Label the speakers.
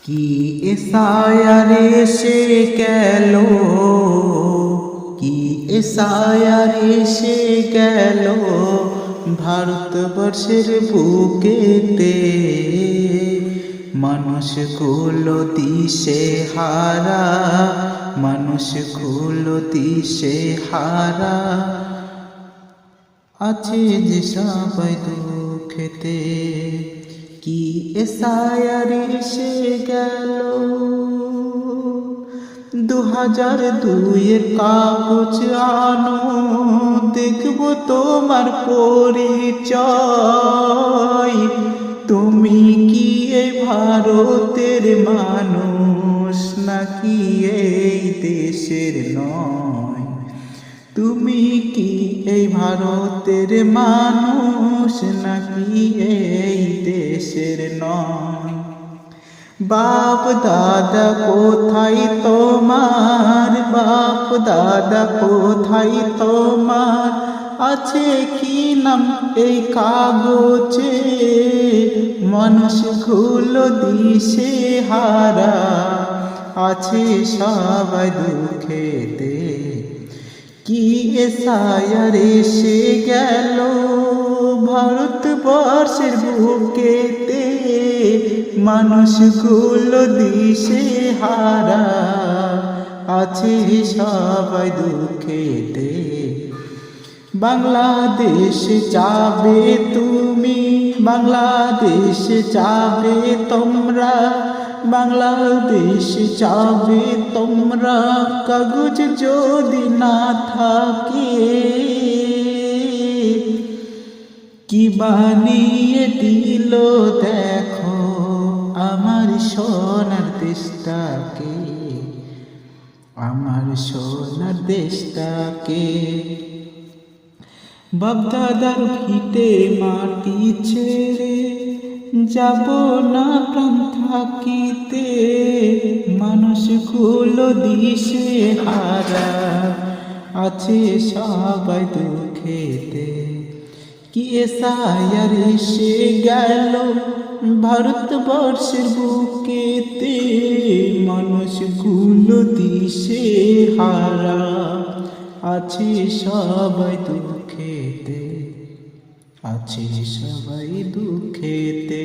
Speaker 1: কি এসায়ারে সে গেল, কি এসায়ারে সে গেল ভারতবর্ষের বুকেতে। মানুষগুলো দিশে হারা, মানুষগুলো দিশে হারা আছে যে সবাই দুঃখেতে। কি এসায়ারে সে গেল 2002 কাগজ আনো, দেখব তোমার পরিচয়। তুমি কি এই ভারতের মানুষ নাকি এই দেশের নয়? তুমি কি এই ভারতের মানুষ নাকি এই দেশের নয়? বাপ দাদা কোথায় তোমার, বাপ দাদা কোথায় তোমার? আছে কি নাম এই কাগজে? মানুষগুলো দিশে হারা আছে সবাই দুঃখেতে। কি এসায়ারে সে গেল ভারতবর্ষের বুকেতে। মানুষগুলো দিশে হারা আছে সবাই দুঃখেতে। বাংলাদেশ যাবে তুমি, বাংলাদেশ যাবে তোমরা, বাংলাদেশ যাবে তোমরা। কাগজ যদি না থাকে কি বানিয়ে দিল দেখো আমার সোনার দেশটাকে, আমার সোনার দেশটাকে। বাপদাদার ভিটে মাটি ছেড়ে যাব না প্রাণ থাকিতে। মানুষগুলো দিশে হারা আছে সবাই দুঃখেতে। কি এসায়ারে সে গেল ভারতবর্ষের বুকেতে। মানুষগুলো দিশে হারা আছে সবাই দুঃখেতে, আছে সবাই দুঃখেতে।